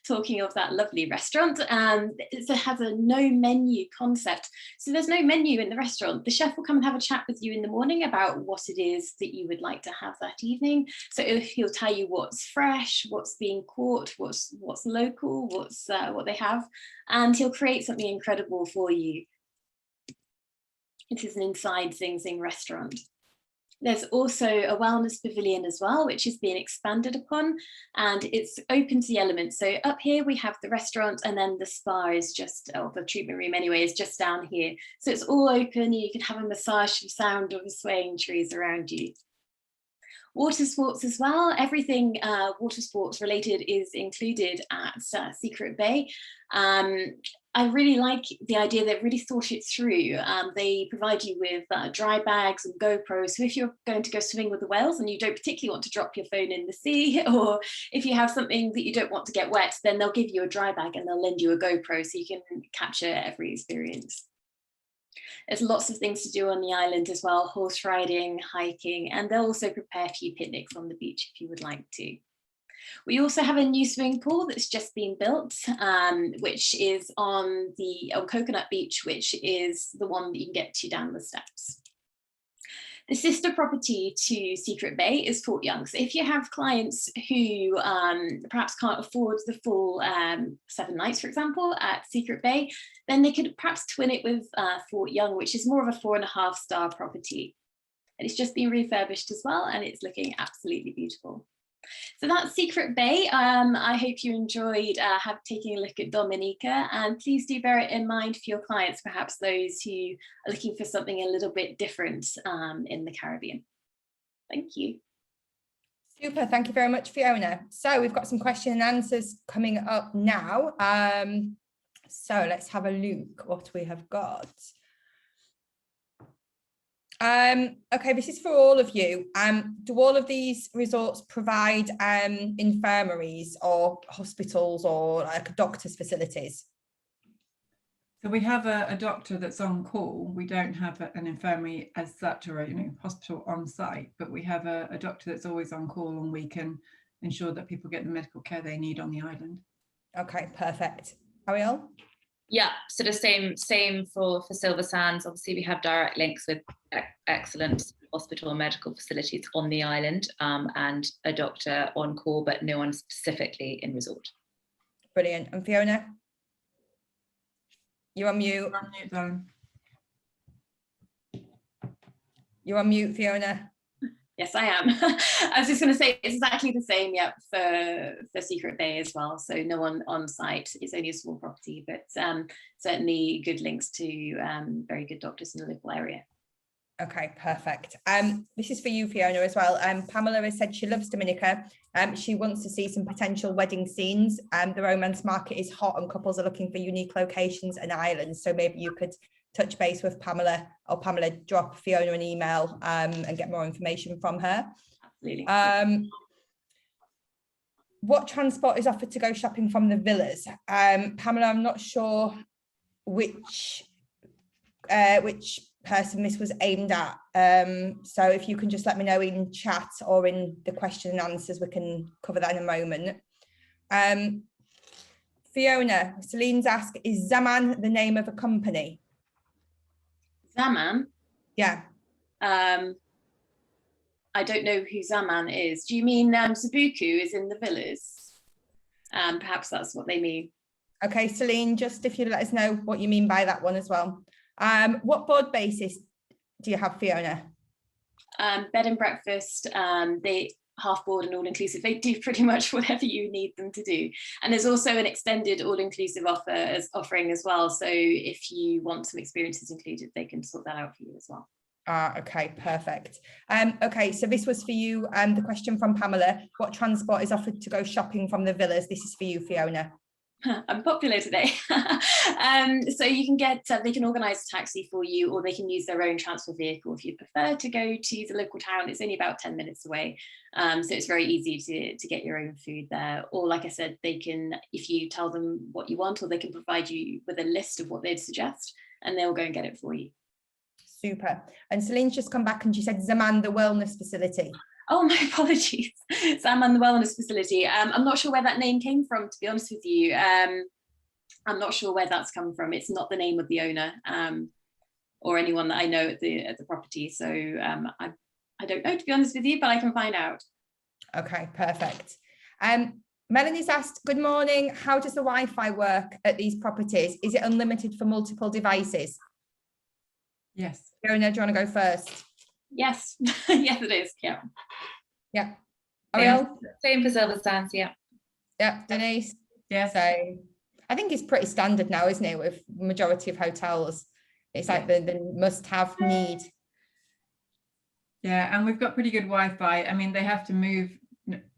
[SPEAKER 4] Talking of that lovely restaurant, it has a no menu concept. So there's no menu in the restaurant. The chef will come and have a chat with you in the morning about what it is that you would like to have that evening. So he'll tell you what's fresh, what's being caught, what's local, what they have, and he'll create something incredible for you. It is an inside Zing Zing restaurant. There's also a wellness pavilion as well, which is being expanded upon, and it's open to the elements. So up here we have the restaurant, and then the spa is just, or the treatment room anyway, is just down here. So it's all open. You can have a massage to the sound of the swaying trees around you. Water sports as well. Everything water sports related is included at Secret Bay. I really like the idea. They've really thought it through. They provide you with dry bags and GoPros. So if you're going to go swimming with the whales and you don't particularly want to drop your phone in the sea, or if you have something that you don't want to get wet, then they'll give you a dry bag and they'll lend you a GoPro so you can capture every experience. There's lots of things to do on the island as well, horse riding, hiking, and they'll also prepare for you picnics on the beach if you would like to. We also have a new swimming pool that's just been built, which is on Coconut Beach, which is the one that you can get to down the steps. The sister property to Secret Bay is Fort Young. So if you have clients who perhaps can't afford the full 7 nights, for example, at Secret Bay, then they could perhaps twin it with Fort Young, which is more of a 4.5-star property. And it's just been refurbished as well, and it's looking absolutely beautiful. So that's Secret Bay. I hope you enjoyed taking a look at Dominica, and please do bear it in mind for your clients, perhaps those who are looking for something a little bit different in the Caribbean. Thank you.
[SPEAKER 1] Super, thank you very much, Fiona. So we've got some question and answers coming up now. So let's have a look what we have got. Okay, this is for all of you. Do all of these resorts provide infirmaries or hospitals or like doctors' facilities?
[SPEAKER 5] So we have a doctor that's on call. We don't have an infirmary as such, or hospital on site, but we have a doctor that's always on call, and we can ensure that people get the medical care they need on the island. Okay, perfect. Ariel?
[SPEAKER 3] Yeah, so the same for Silversands. Obviously, we have direct links with excellent hospital and medical facilities on the island, and a doctor on call, but no one specifically in resort.
[SPEAKER 1] Brilliant. And Fiona? You're on mute.
[SPEAKER 5] You're on mute, darling.
[SPEAKER 1] You're on mute, Fiona.
[SPEAKER 4] Yes, I am. I was just going to say it's exactly the same, yeah, for Secret Bay as well. So no one on site. It's only a small property, but certainly good links to very good doctors in the local area.
[SPEAKER 1] Okay, perfect. This is for you, Fiona, as well. Pamela has said she loves Dominica. She wants to see some potential wedding scenes. The romance market is hot and couples are looking for unique locations and islands. So maybe you could touch base with Pamela, or Pamela drop Fiona an email and get more information from her.
[SPEAKER 4] Absolutely.
[SPEAKER 1] What transport is offered to go shopping from the villas? Pamela, I'm not sure which person this was aimed at. So if you can just let me know in chat or in the question and answers, we can cover that in a moment. Fiona, Celine's asked, is Zaman the name of a company?
[SPEAKER 4] Zaman?
[SPEAKER 1] Yeah.
[SPEAKER 4] I don't know who Zaman is. Do you mean Zabuku is in the villas? Perhaps that's what they mean.
[SPEAKER 1] Okay, Celine, just if you let us know what you mean by that one as well. What board basis do you have, Fiona?
[SPEAKER 4] Bed and breakfast, they half board and all inclusive. They do pretty much whatever you need them to do. And there's also an extended all inclusive offering as well. So if you want some experiences included, they can sort that out for you as well.
[SPEAKER 1] Okay, perfect. Okay, so this was for you. The question from Pamela: what transport is offered to go shopping from the villas? This is for you, Fiona.
[SPEAKER 4] I'm popular today. So you can get, they can organise a taxi for you, or they can use their own transport vehicle if you prefer to go to the local town. It's only about 10 minutes away. So it's very easy to get your own food there. Or like I said, they can, if you tell them what you want, or they can provide you with a list of what they'd suggest, and they'll go and get it for you.
[SPEAKER 1] Super. And Celine's just come back and she said Zaman, the wellness facility.
[SPEAKER 4] Oh, my apologies. Zaman, the wellness facility. I'm not sure where that name came from, to be honest with you. I'm not sure where that's come from. It's not the name of the owner or anyone that I know at the property. So I don't know, to be honest with you, but I can find out.
[SPEAKER 1] Okay, perfect. Melanie's asked, good morning. How does the Wi-Fi work at these properties? Is it unlimited for multiple devices?
[SPEAKER 5] Yes.
[SPEAKER 1] Fiona, do you want to go first?
[SPEAKER 4] Yes, yes, it is. Yeah.
[SPEAKER 1] Yeah. Ariel?
[SPEAKER 3] Same for Silversands, yeah.
[SPEAKER 1] Yeah, Denise?
[SPEAKER 5] Yes.
[SPEAKER 1] So I think it's pretty standard now, isn't it, with majority of hotels? It's like the must-have need.
[SPEAKER 5] Yeah, and we've got pretty good Wi-Fi. I mean, they have to move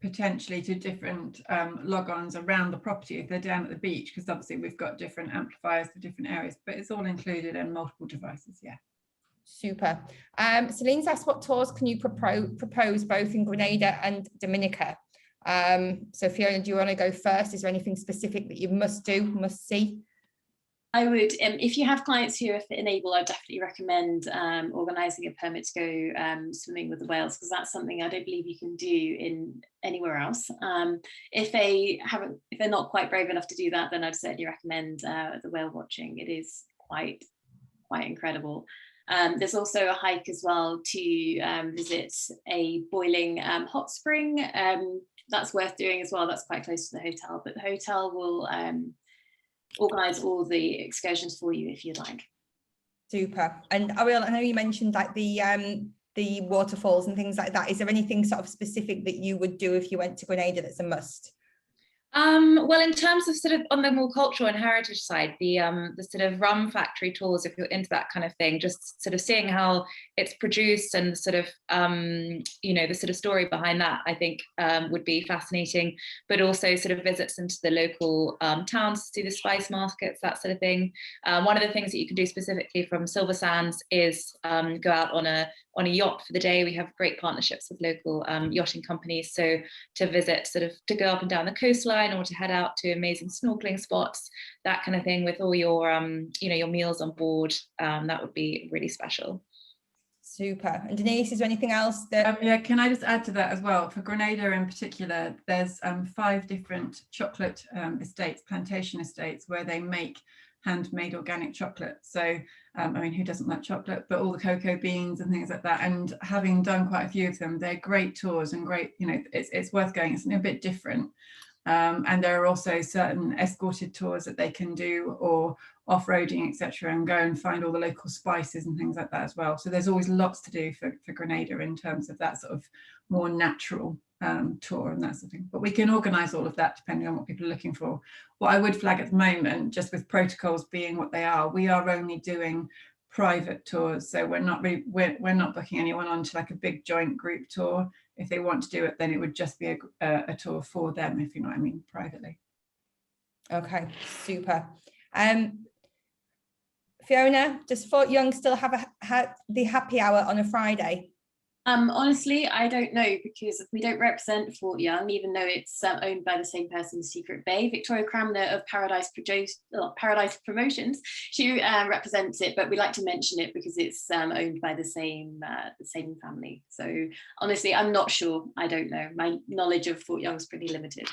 [SPEAKER 5] potentially to different logons around the property if they're down at the beach, because obviously we've got different amplifiers for different areas, but it's all included in multiple devices. Yeah.
[SPEAKER 1] Super. Celine's asked, what tours can you propose both in Grenada and Dominica? So Fiona, do you want to go first? Is there anything specific that you must see?
[SPEAKER 4] I would, if you have clients who are fit and able, I'd definitely recommend organising a permit to go swimming with the whales, because that's something I don't believe you can do in anywhere else. If they're not quite brave enough to do that, then I'd certainly recommend the whale watching. It is quite incredible. There's also a hike as well to visit a boiling hot spring. That's worth doing as well. That's quite close to the hotel, but the hotel will organise all the excursions for you if you'd like.
[SPEAKER 1] Super. And Ariel, I know you mentioned like the waterfalls and things like that. Is there anything sort of specific that you would do if you went to Grenada that's a must?
[SPEAKER 3] Well, in terms of sort of on the more cultural and heritage side, the sort of rum factory tours, if you're into that kind of thing, just sort of seeing how it's produced and sort of you know, the sort of story behind that, I think would be fascinating. But also sort of visits into the local towns to see the spice markets, that sort of thing. One of the things that you can do specifically from Silversands is go out on a yacht for the day. We have great partnerships with local yachting companies, so to visit, sort of to go up and down the coastline, or to head out to amazing snorkeling spots, that kind of thing, with all your you know, your meals on board, that would be really special.
[SPEAKER 1] Super. And Denise, is there anything else that
[SPEAKER 5] yeah, can I just add to that as well? For Grenada in particular, there's 5 different chocolate estates, plantation estates, where they make handmade organic chocolate. So I mean, who doesn't like chocolate, but all the cocoa beans and things like that. And having done quite a few of them, they're great tours and great, you know, it's worth going. It's a bit different. And there are also certain escorted tours that they can do, or off-roading, etc., and go and find all the local spices and things like that as well. So there's always lots to do for Grenada in terms of that sort of more natural tour and that sort of thing. But we can organise all of that depending on what people are looking for. What I would flag at the moment, just with protocols being what they are, we are only doing private tours. So we're not booking anyone onto like a big joint group tour. If they want to do it, then it would just be a tour for them, if you know what I mean, privately.
[SPEAKER 1] Okay, super. Fiona, does Fort Young still have the happy hour on a Friday?
[SPEAKER 4] Honestly, I don't know, because we don't represent Fort Young, even though it's owned by the same person, Secret Bay. Victoria Cramner of Paradise Promotions, she represents it, but we like to mention it because it's owned by the same family. So honestly, I'm not sure. I don't know. My knowledge of Fort Young is pretty limited.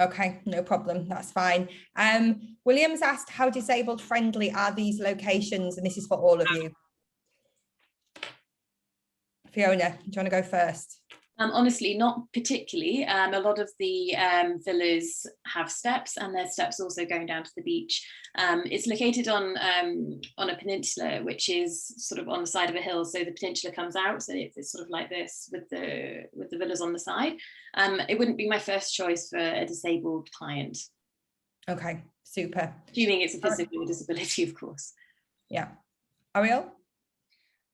[SPEAKER 1] Okay, no problem, that's fine. Williams asked, how disabled friendly are these locations? And this is for all of you. Fiona, do you want to go first?
[SPEAKER 4] Honestly, not particularly. A lot of the villas have steps, and there's steps also going down to the beach. It's located on a peninsula, which is sort of on the side of a hill. So the peninsula comes out, so it's sort of like this with the villas on the side. It wouldn't be my first choice for a disabled client.
[SPEAKER 1] Okay, super.
[SPEAKER 4] Assuming it's a person with a disability, of course.
[SPEAKER 1] Yeah. Ariel?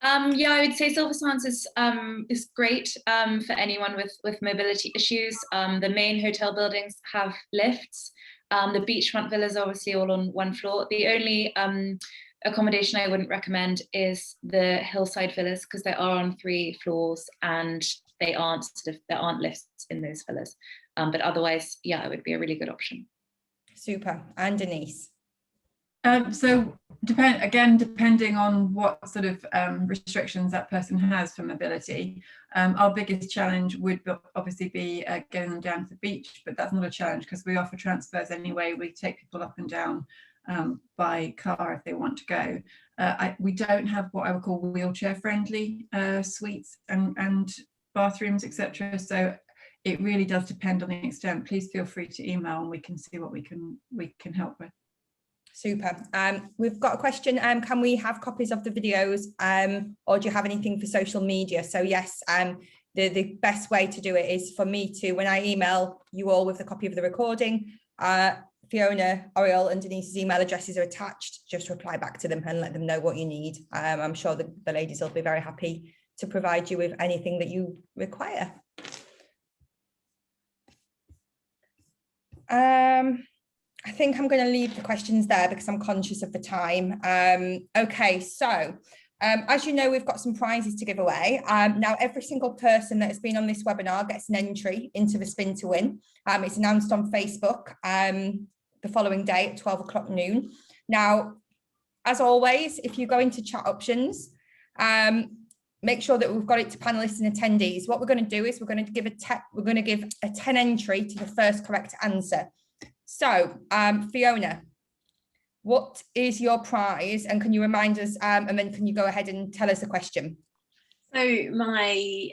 [SPEAKER 3] Yeah, I would say Silversands is great for anyone with mobility issues. The main hotel buildings have lifts. The beachfront villas are obviously all on one floor. The only accommodation I wouldn't recommend is the hillside villas, because they are on 3 floors and there aren't lifts in those villas. But otherwise, yeah, it would be a really good option.
[SPEAKER 1] Super. And Denise?
[SPEAKER 5] So depending on what sort of restrictions that person has for mobility, our biggest challenge would obviously be getting them down to the beach, but that's not a challenge because we offer transfers anyway. We take people up and down by car if they want to go. We don't have what I would call wheelchair friendly suites and bathrooms, etc. So it really does depend on the extent. Please feel free to email and we can see what we can help with.
[SPEAKER 1] Super. We've got a question. Can we have copies of the videos, or do you have anything for social media? So yes, the best way to do it is for me to, when I email you all with a copy of the recording, Fiona, Ariel and Denise's email addresses are attached. Just reply back to them and let them know what you need. I'm sure the ladies will be very happy to provide you with anything that you require. I think I'm going to leave the questions there because I'm conscious of the time. Okay, so as you know, we've got some prizes to give away. Now, every single person that has been on this webinar gets an entry into the spin to win. It's announced on Facebook the following day at 12 o'clock noon. Now, as always, if you go into chat options, make sure that we've got it to panelists and attendees. What we're going to do is we're going to give a 10 entry to the first correct answer. So, Fiona, what is your prize? And can you remind us, and then can you go ahead and tell us the question?
[SPEAKER 4] So my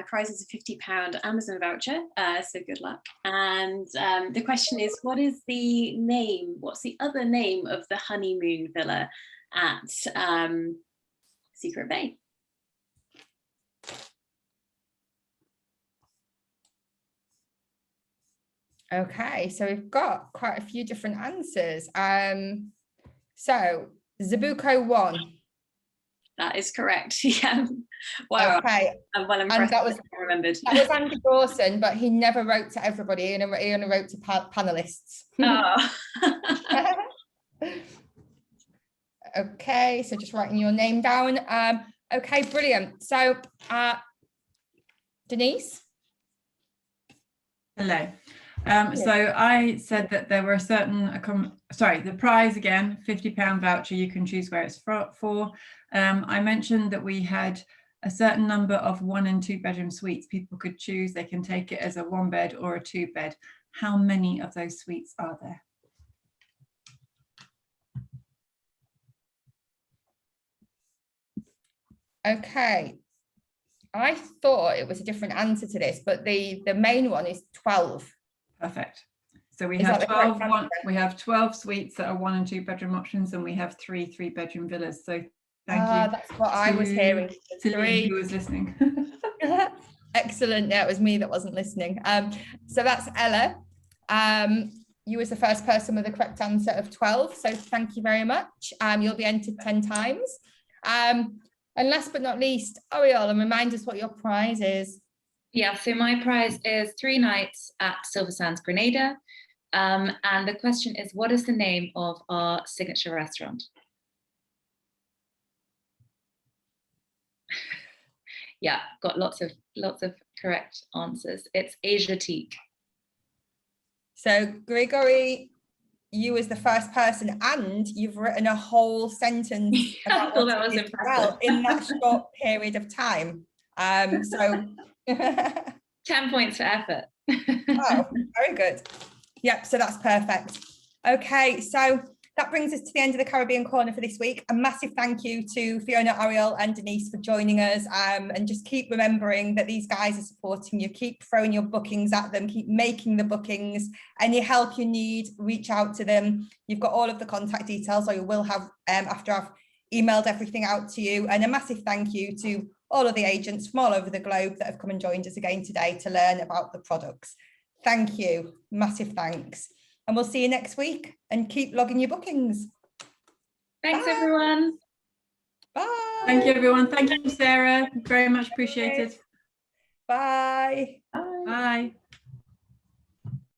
[SPEAKER 4] prize is a £50 Amazon voucher, so good luck. And the question is, what's the other name of the honeymoon villa at Secret Bay?
[SPEAKER 1] Okay, so we've got quite a few different answers. So Zabuco 1.
[SPEAKER 4] That is correct. Yeah. Wow.
[SPEAKER 1] Okay.
[SPEAKER 4] I'm well impressed.
[SPEAKER 1] And
[SPEAKER 4] I remembered.
[SPEAKER 1] That was Andy Dawson, but he never wrote to everybody. He only wrote to panelists.
[SPEAKER 4] Oh.
[SPEAKER 1] Okay, so just writing your name down. Okay, brilliant. So, Denise.
[SPEAKER 5] Hello. So I said that there were a certain, the prize again, £50 voucher, you can choose where it's for. I mentioned that we had a certain number of 1 and 2 bedroom suites people could choose. They can take it as a 1 bed or a 2 bed. How many of those suites are there?
[SPEAKER 1] Okay. I thought it was a different answer to this, but the main one is 12.
[SPEAKER 5] Perfect. So we have 12 suites that are 1 and 2 bedroom options, and we have 3 3-bedroom villas. So thank you.
[SPEAKER 1] That's what I was hearing.
[SPEAKER 5] Who was listening.
[SPEAKER 1] Excellent. Yeah, it was me that wasn't listening. So that's Ella. You was the first person with the correct answer of 12. So thank you very much. You'll be entered 10 times. And last but not least, Ariel, and remind us what your prize is.
[SPEAKER 3] Yeah, so my prize is 3 nights at Silversands, Grenada. And the question is, what is the name of our signature restaurant? Yeah, got lots of correct answers. It's Asiatique.
[SPEAKER 1] So Gregory, you as the first person, and you've written a whole sentence about what that was impressive in that short period of time. So
[SPEAKER 3] 10 points for effort.
[SPEAKER 1] Oh, very good. Yep, so that's perfect. Okay, so that brings us to the end of the Caribbean Corner for this week. A massive thank you to Fiona, Ariel and Denise for joining us, and just keep remembering that these guys are supporting you. Keep throwing your bookings at them, keep making the bookings. Any help you need, reach out to them. You've got all of the contact details, or you will have after I've emailed everything out to you. And a massive thank you to all of the agents from all over the globe that have come and joined us again today to learn about the products. Thank you, massive thanks. And we'll see you next week, and keep logging your bookings.
[SPEAKER 3] Thanks, bye. Everyone.
[SPEAKER 1] Bye.
[SPEAKER 5] Thank you, everyone. Thank you, Sarah. Very much appreciated.
[SPEAKER 1] Bye.
[SPEAKER 5] Bye. Bye.